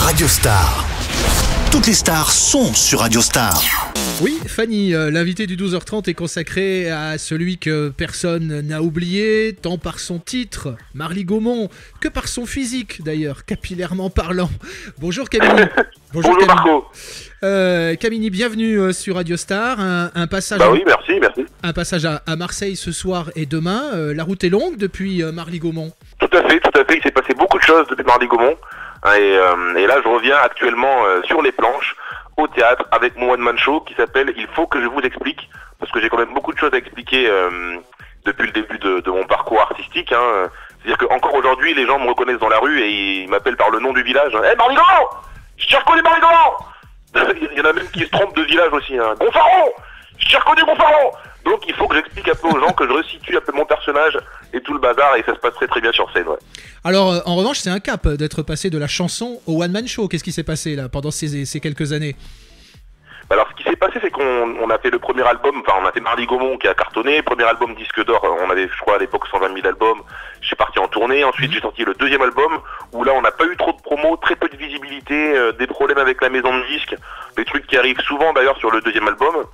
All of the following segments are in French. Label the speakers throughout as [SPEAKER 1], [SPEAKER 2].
[SPEAKER 1] Radio Star. Toutes les stars sont sur Radio Star.
[SPEAKER 2] Oui, Fanny, l'invité du 12h30 est consacré à celui que personne n'a oublié, tant par son titre, Marly Gaumont, que par son physique d'ailleurs, capillairement parlant. Bonjour Camille.
[SPEAKER 3] Bonjour Marco.
[SPEAKER 2] Camille, bienvenue sur Radio Star. Un passage,
[SPEAKER 3] oui, merci.
[SPEAKER 2] Un passage à Marseille ce soir et demain. La route est longue depuis Marly Gaumont.
[SPEAKER 3] Tout à fait. Il s'est passé beaucoup de choses depuis Marly Gaumont. Et là, je reviens actuellement sur les planches, au théâtre, avec mon one-man show qui s'appelle « Il faut que je vous explique », parce que j'ai quand même beaucoup de choses à expliquer depuis le début de mon parcours artistique. C'est-à-dire qu'encore aujourd'hui, les gens me reconnaissent dans la rue et ils m'appellent par le nom du village. « Hé, Marly Gaumont ! Je t'ai reconnu Marly Gaumont !» Il y en a même qui se trompent de village aussi. Gonfaron ! Je t'ai reconnu Gonfaron ! Donc il faut que j'explique un peu aux gens, que je resitue un peu mon personnage et tout le bazar, et ça se passe très bien sur scène. Ouais.
[SPEAKER 2] Alors en revanche, c'est un cap d'être passé de la chanson au one-man show. Qu'est-ce qui s'est passé là pendant ces quelques années ?
[SPEAKER 3] Alors ce qui s'est passé, c'est qu'on a fait le premier album, on a fait Marly Gaumont qui a cartonné, premier album disque d'or, on avait je crois à l'époque 120 000 albums, je suis parti en tournée, ensuite j'ai sorti le deuxième album, où là on n'a pas eu trop de promos, très peu de visibilité, des problèmes avec la maison de disques, des trucs qui arrivent souvent d'ailleurs sur le deuxième album.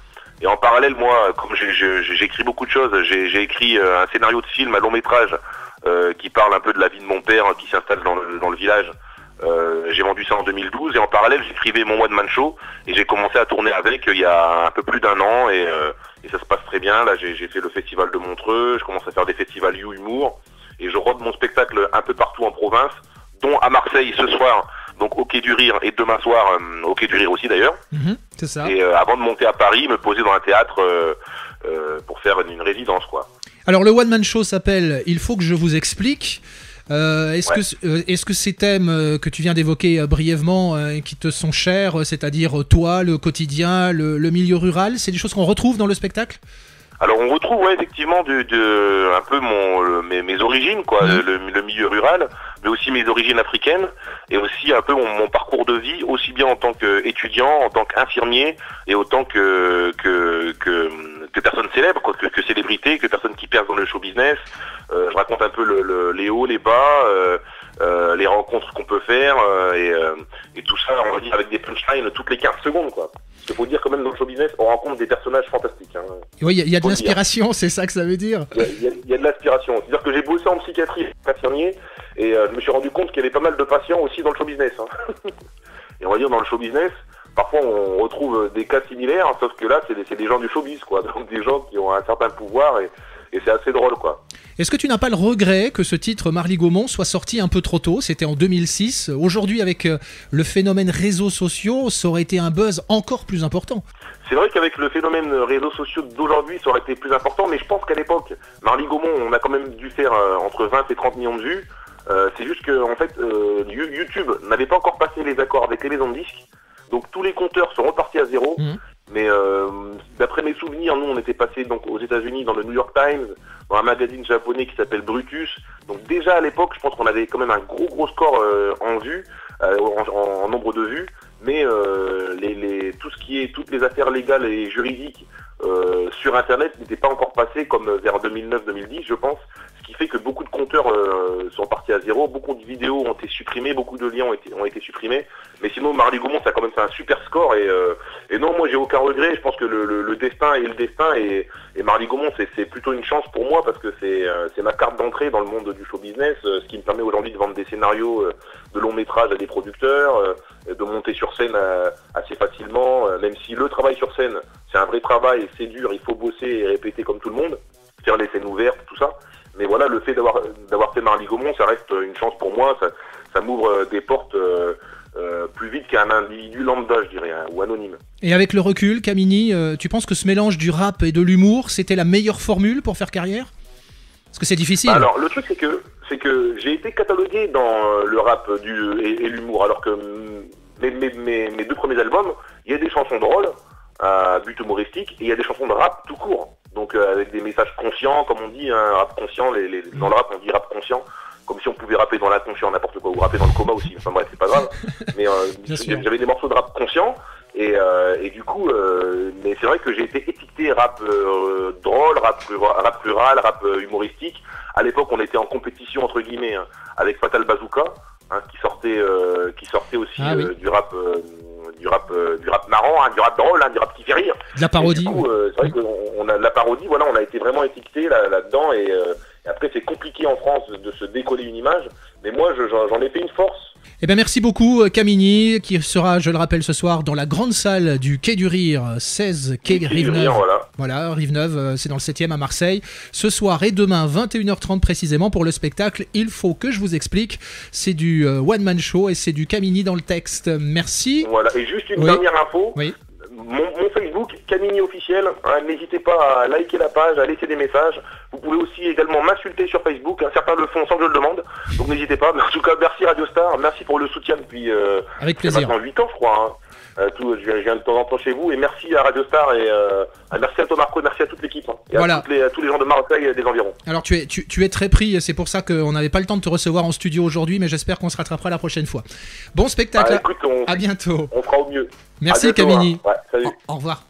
[SPEAKER 3] Et en parallèle, moi, comme j'écris beaucoup de choses, j'ai écrit un scénario de film, un long métrage, qui parle un peu de la vie de mon père qui s'installe dans le village. J'ai vendu ça en 2012 et en parallèle j'écrivais mon one-man show et j'ai commencé à tourner avec il y a un peu plus d'un an et ça se passe très bien. Là j'ai fait le festival de Montreux, je commence à faire des festivals Humour et je rôde mon spectacle un peu partout en province, dont à Marseille ce soir, donc au Quai du Rire, et demain soir au Quai du Rire aussi d'ailleurs.
[SPEAKER 2] C'est ça.
[SPEAKER 3] Et avant de monter à Paris, me poser dans un théâtre pour faire une résidence quoi.
[SPEAKER 2] Alors le one-man show s'appelle « Il faut que je vous explique ». Est-ce que ces thèmes que tu viens d'évoquer brièvement, qui te sont chers, c'est-à-dire toi, le quotidien, le milieu rural, c'est des choses qu'on retrouve dans le spectacle ?
[SPEAKER 3] Alors on retrouve effectivement un peu mes origines quoi, le milieu rural, mais aussi mes origines africaines et aussi un peu mon parcours de vie, aussi bien en tant qu'étudiant, en tant qu'infirmier et autant que personne célèbre, quoi, que célébrité, que personne qui perce dans le show business. Je raconte un peu les hauts, les bas, les rencontres qu'on peut faire et tout ça, on va dire avec des punchlines toutes les 15 secondes quoi. Il faut dire quand même dans le show business, on rencontre des personnages fantastiques.
[SPEAKER 2] Oui, il y a de l'inspiration, c'est ça que ça veut dire.
[SPEAKER 3] Il y a de l'inspiration. C'est-à-dire que j'ai bossé en psychiatrie infirmier et je me suis rendu compte qu'il y avait pas mal de patients aussi dans le show business. Et on va dire dans le show business, parfois on retrouve des cas similaires, sauf que là c'est des gens du showbiz quoi, donc des gens qui ont un certain pouvoir et c'est assez drôle quoi.
[SPEAKER 2] Est-ce que tu n'as pas le regret que ce titre Marly Gaumont soit sorti un peu trop tôt ? C'était en 2006. Aujourd'hui, avec le phénomène réseaux sociaux, ça aurait été un buzz encore plus important.
[SPEAKER 3] C'est vrai qu'avec le phénomène réseaux sociaux d'aujourd'hui, ça aurait été plus important, mais je pense qu'à l'époque, Marly Gaumont, on a quand même dû faire entre 20 et 30 millions de vues. C'est juste que en fait, YouTube n'avait pas encore passé les accords avec les maisons de disques, donc tous les compteurs sont repartis à zéro. Mais d'après mes souvenirs, nous on était passé donc aux États-Unis dans le New York Times, dans un magazine japonais qui s'appelle Brutus. Donc déjà à l'époque, je pense qu'on avait quand même un gros score en vues, en nombre de vues. Mais toutes les affaires légales et juridiques sur Internet n'étaient pas encore passées comme vers 2009-2010, je pense. Ce qui fait que beaucoup de compteurs sont partis à zéro, beaucoup de vidéos ont été supprimées, beaucoup de liens ont été supprimés. Mais sinon, Marly Gaumont, ça a quand même fait un super score. Et non, moi, j'ai aucun regret. Je pense que le destin est le destin. Et Marly Gaumont, c'est plutôt une chance pour moi parce que c'est ma carte d'entrée dans le monde du show business, ce qui me permet aujourd'hui de vendre des scénarios de long métrage à des producteurs, de monter sur scène assez facilement, même si le travail sur scène, c'est un vrai travail, c'est dur, il faut bosser et répéter comme tout le monde, faire les scènes ouvertes, tout ça. Mais voilà, le fait d'avoir fait Marly Gaumont, ça reste une chance pour moi, ça m'ouvre des portes plus vite qu'un individu lambda, je dirais, ou anonyme.
[SPEAKER 2] Et avec le recul, Camini, tu penses que ce mélange du rap et de l'humour, c'était la meilleure formule pour faire carrière ? Parce que c'est difficile.
[SPEAKER 3] Alors, le truc, c'est que j'ai été catalogué dans le rap et l'humour, alors que mes deux premiers albums, il y a des chansons drôles, à but humoristique, et il y a des chansons de rap tout court. Donc avec des messages conscients, comme on dit, rap conscient, dans le rap on dit rap conscient, comme si on pouvait rapper dans l'inconscient, n'importe quoi, ou rapper dans le coma aussi, enfin bref, c'est pas grave. Mais j'avais des morceaux de rap conscient, et du coup, mais c'est vrai que j'ai été étiqueté rap drôle, rap rural, rap humoristique. À l'époque, on était en compétition, entre guillemets, avec Fatal Bazooka, qui sortait sortait aussi
[SPEAKER 2] Oui.
[SPEAKER 3] du rap marrant, hein, du rap drôle, hein, du rap qui fait rire.
[SPEAKER 2] De la parodie.
[SPEAKER 3] Et du coup, c'est vrai qu'on a de la parodie, voilà, on a été vraiment étiqueté là-dedans et après c'est compliqué en France de se décoller une image, mais moi j'en ai fait une force.
[SPEAKER 2] Eh bien, merci beaucoup, Camini, qui sera, je le rappelle, ce soir dans la grande salle du Quai du Rire, 16 Quai Rive-Neuve. Voilà, Rive-Neuve, c'est dans le 7e à Marseille. Ce soir et demain, 21h30 précisément, pour le spectacle Il faut que je vous explique. C'est du one-man show et c'est du Camini dans le texte. Merci.
[SPEAKER 3] Voilà, et juste une dernière info.
[SPEAKER 2] Oui.
[SPEAKER 3] Mon Facebook, Camini officiel, hein, n'hésitez pas à liker la page, à laisser des messages. Vous pouvez aussi également m'insulter sur Facebook, certains le font sans que je le demande, donc n'hésitez pas. Mais en tout cas, merci Radio Star, merci pour le soutien depuis
[SPEAKER 2] avec plaisir.
[SPEAKER 3] Maintenant 8 ans je crois. Hein. Je viens de temps en temps chez vous et merci à Radio Star et merci à toi Marco, merci à toute l'équipe hein, et
[SPEAKER 2] voilà.
[SPEAKER 3] à tous les gens de Marseille et des environs.
[SPEAKER 2] Alors tu es très pris, c'est pour ça qu'on n'avait pas le temps de te recevoir en studio aujourd'hui, mais j'espère qu'on se rattrapera la prochaine fois. Bon spectacle,
[SPEAKER 3] écoute,
[SPEAKER 2] à bientôt.
[SPEAKER 3] On fera au mieux.
[SPEAKER 2] Merci
[SPEAKER 3] bientôt,
[SPEAKER 2] Camini.
[SPEAKER 3] hein. Ouais, salut.
[SPEAKER 2] Au revoir.